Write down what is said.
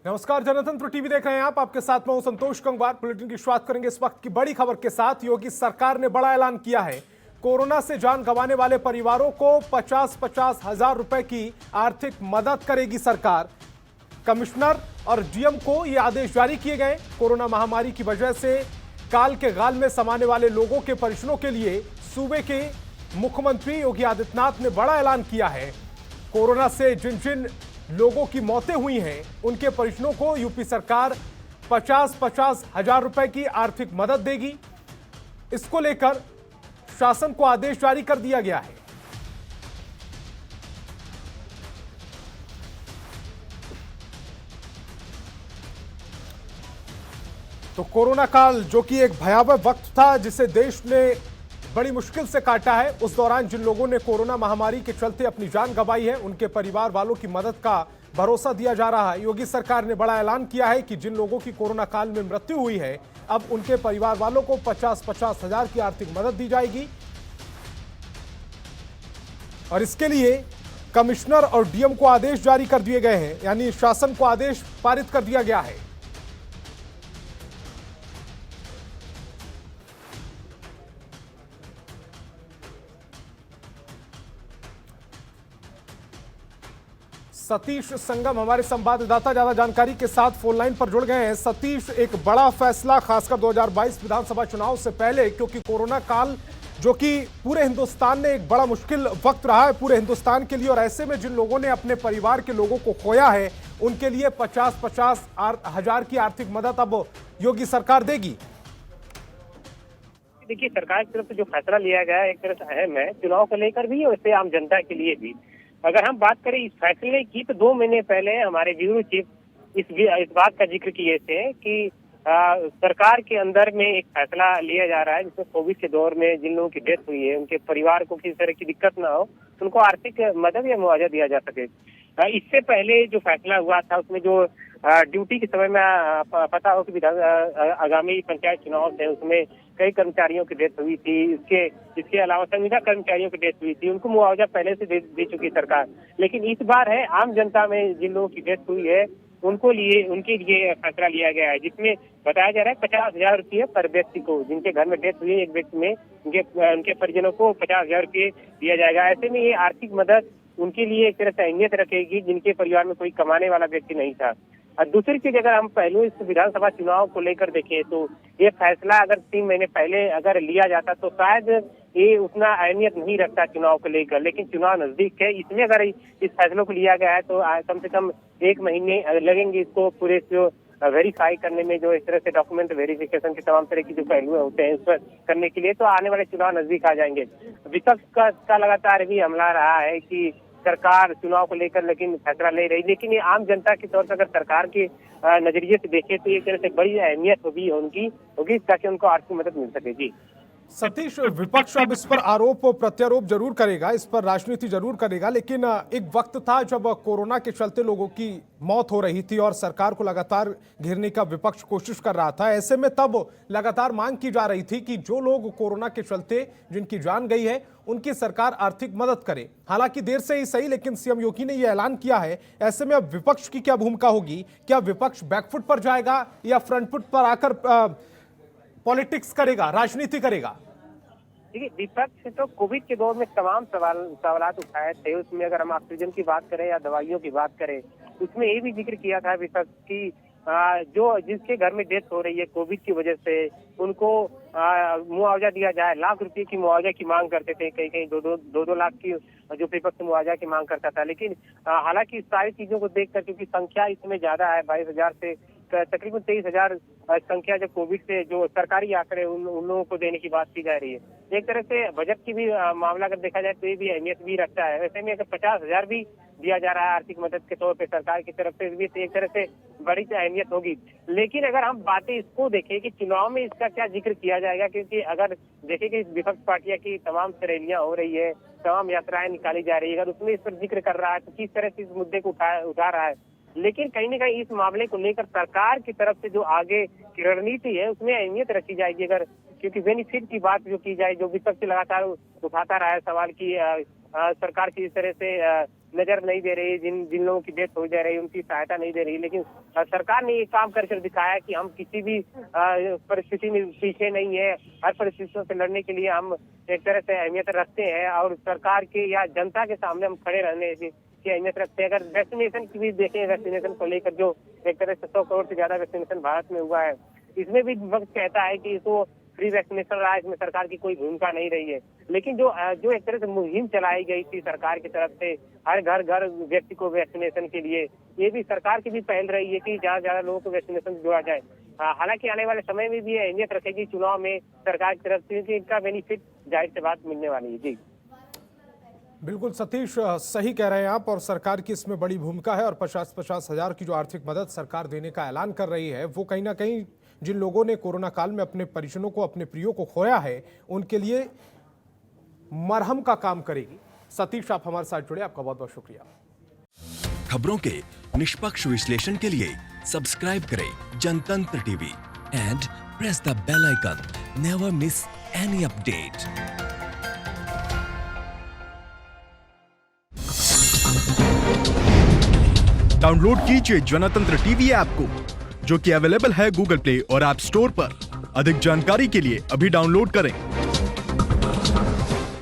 नमस्कार, जनतंत्र टीवी देख रहे हैं आप। आपके साथ मैं हूं संतोष गंगवार। बुलेटिन की शुरुआत करेंगे इस वक्त की बड़ी खबर के साथ। योगी सरकार ने बड़ा ऐलान किया है। कोरोना से जान गंवाने वाले परिवारों को 50-50 हजार रुपए की आर्थिक मदद करेगी सरकार। कमिश्नर और डीएम को ये आदेश जारी किए गए। कोरोना महामारी की वजह से काल के गाल में समाने वाले लोगों के परिजनों के लिए सूबे के मुख्यमंत्री योगी आदित्यनाथ ने बड़ा ऐलान किया है। कोरोना से जिन जिन लोगों की मौतें हुई हैं उनके परिजनों को यूपी सरकार 50-50 हजार रुपए की आर्थिक मदद देगी। इसको लेकर शासन को आदेश जारी कर दिया गया है। तो कोरोना काल जो कि एक भयावह वक्त था जिसे देश ने बड़ी मुश्किल से काटा है, उस दौरान जिन लोगों ने कोरोना महामारी के चलते अपनी जान गंवाई है उनके परिवार वालों की मदद का भरोसा दिया जा रहा है। योगी सरकार ने बड़ा ऐलान किया है कि जिन लोगों की कोरोना काल में मृत्यु हुई है अब उनके परिवार वालों को 50-50 हजार की आर्थिक मदद दी जाएगी। और इसके लिए कमिश्नर और डीएम को आदेश जारी कर दिए गए हैं, यानी शासन को आदेश पारित कर दिया गया है। सतीश संगम हमारे संवाददाता ज्यादा जानकारी के साथ फोन लाइन पर जुड़ गए हैं। सतीश, एक बड़ा फैसला खासकर 2022 विधानसभा चुनाव से पहले, क्योंकि कोरोना काल जो कि पूरे हिंदुस्तान में एक बड़ा मुश्किल वक्त रहा है पूरे हिंदुस्तान के लिए, और ऐसे में जिन लोगों ने अपने परिवार के लोगों को खोया है उनके लिए 50-50 हजार की आर्थिक मदद अब योगी सरकार देगी। देखिए, सरकार की तरफ से जो फैसला लिया गया है एक तरह से अहम है, चुनाव को लेकर भी और इससे आम जनता के लिए भी। अगर हम बात करें इस फैसले की तो 2 महीने पहले हमारे ब्यूरो चीफ इस बात का जिक्र किए थे कि सरकार के अंदर में एक फैसला लिया जा रहा है जिसमें कोविड के दौर में जिन लोगों की डेथ हुई है उनके परिवार को किसी तरह की दिक्कत ना हो, उनको आर्थिक मदद या मुआवजा दिया जा सके। इससे पहले जो फैसला हुआ था उसमें जो ड्यूटी के समय में पता हो कि आगामी पंचायत चुनाव थे उसमें कई कर्मचारियों की डेथ हुई थी। इसके अलावा संविदा कर्मचारियों की डेथ हुई थी, उनको मुआवजा पहले से दे चुकी सरकार। लेकिन इस बार है आम जनता में जिन लोगों की डेथ हुई है उनके लिए फैसला लिया गया है, जिसमें बताया जा रहा है 50,000 रुपये पर व्यक्ति को। जिनके घर में डेथ हुई है एक व्यक्ति में उनके परिजनों को 50,000 रुपये दिया जाएगा। ऐसे में ये आर्थिक मदद उनके लिए एक तरह से अहमियत रखेगी जिनके परिवार में कोई कमाने वाला व्यक्ति नहीं था। और दूसरी चीज, अगर हम पहले इस विधानसभा चुनाव को लेकर देखें तो ये फैसला अगर 3 महीने पहले अगर लिया जाता तो शायद ये उतना अहमियत नहीं रखता चुनाव को लेकर। लेकिन चुनाव नजदीक है, इसमें अगर इस फैसलों को लिया गया है तो कम से कम 1 महीने लगेंगे इसको पूरे जो वेरीफाई करने में, जो इस तरह से डॉक्यूमेंट वेरिफिकेशन के तमाम तरह की जो पहलू होते हैं उस पर करने के लिए। तो आने वाले चुनाव नजदीक आ जाएंगे। विपक्ष का लगातार भी हमला रहा है कि सरकार चुनाव को लेकर लेकिन फैसला ले रही, लेकिन ये आम जनता के तौर पर अगर सरकार के नजरिए से देखे तो एक तरह से बड़ी अहमियत होगी ताकि उनको आर्थिक मदद मिल सके। जी सतीश, विपक्ष अब इस पर आरोप प्रत्यारोप जरूर करेगा, इस पर राजनीति जरूर करेगा, लेकिन एक वक्त था जब कोरोना के चलते लोगों की मौत हो रही थी और सरकार को लगातार घेरने का विपक्ष कोशिश कर रहा था। ऐसे में तब लगातार मांग की जा रही थी कि जो लोग कोरोना के चलते जिनकी जान गई है उनकी सरकार आर्थिक मदद करे। हालांकि देर से ही सही, लेकिन सीएम योगी ने यह ऐलान किया है। ऐसे में अब विपक्ष की क्या भूमिका होगी? क्या विपक्ष बैकफुट पर जाएगा या फ्रंट फुट पर आकर पॉलिटिक्स करेगा, राजनीति करेगा? देखिए, विपक्ष तो कोविड के दौर में तमाम सवालात उठाए थे। उसमें अगर हम ऑक्सीजन की बात करें या दवाइयों की बात करें, उसमें ये भी जिक्र किया था विपक्ष की जो जिसके घर में डेथ हो रही है कोविड की वजह से उनको मुआवजा दिया जाए। लाख रुपए की मुआवजा की मांग करते थे, कहीं कहीं दो लाख की जो विपक्ष मुआवजा की मांग करता था। लेकिन हालांकि इस सारी चीजों को देखकर, क्योंकि संख्या इसमें ज्यादा है, 22,000 से तकरीबन 23,000 संख्या जो कोविड से जो सरकारी आंकड़े उन लोगों को देने की बात की जा रही है। एक तरह से बजट की भी मामला अगर देखा जाए तो ये भी अहमियत भी रखता है। वैसे में अगर 50,000 भी दिया जा रहा है आर्थिक मदद के तौर पे सरकार की तरफ से भी, तो एक तरह से बड़ी अहमियत होगी। लेकिन अगर हम बातें इसको देखें कि चुनाव में इसका क्या जिक्र किया जाएगा, क्योंकि अगर देखें कि विपक्ष पार्टियां की तमाम रैलियां हो रही है, तमाम यात्राएं निकाली जा रही है, अगर उसमें इस पर जिक्र कर रहा है तो किस तरह से इस मुद्दे को उठा रहा है। लेकिन कहीं न कहीं इस मामले को लेकर सरकार की तरफ से जो आगे की रणनीति है उसमें अहमियत रखी जाएगी। अगर क्योंकि बेनिफिट की बात जो की जाए, जो विपक्ष लगातार उठाता रहा है सवाल की सरकार की इस तरह से नजर नहीं दे रही, जिन जिन लोगों की डेथ हो जा रही है उनकी सहायता नहीं दे रही। लेकिन सरकार ने ये काम करके दिखाया कि हम किसी भी परिस्थिति में पीछे नहीं है, हर परिस्थितियों से लड़ने के लिए हम एक तरह से अहमियत रखते हैं और सरकार के या जनता के सामने हम खड़े रहने की अहमियत रखते हैं। अगर वैक्सीनेशन की भी देखें, वैक्सीनेशन को लेकर जो एक तरह से 100 करोड़ से ज्यादा वैक्सीनेशन भारत में हुआ है, इसमें भी वक्त कहता है कि इसको फ्री वैक्सीनेशन रहा, इसमें सरकार की कोई भूमिका नहीं रही है। लेकिन जो एक तरह से मुहिम चलाई गई थी सरकार की तरफ से हर घर व्यक्ति को वैक्सीनेशन के लिए, ये भी सरकार की भी पहल रही है कि ज्यादा ज्यादा लोगों को वैक्सीनेशन जोड़ा जाए। हालांकि आने वाले समय में भी ये अहमियत रखेगी चुनाव में सरकार की तरफ से, इनका बेनिफिट जाहिर से बात मिलने वाली है। जी बिल्कुल सतीश, सही कह रहे हैं आप, और सरकार की इसमें बड़ी भूमिका है। और 50-50 हजार की जो आर्थिक मदद सरकार देने का ऐलान कर रही है, वो कहीं ना कहीं जिन लोगों ने कोरोना काल में अपने परिजनों को, अपने प्रियों को खोया है, उनके लिए मरहम का काम करेगी। सतीश, आप हमारे साथ जुड़े, आपका बहुत बहुत शुक्रिया। खबरों के निष्पक्ष विश्लेषण के लिए सब्सक्राइब करें Jantantra TV and press the bell icon. Never miss any update. Download कीजिए जनतंत्र टीवी ऐप को, जो कि अवेलेबल है गूगल प्ले और ऐप स्टोर पर। अधिक जानकारी के लिए अभी डाउनलोड करें।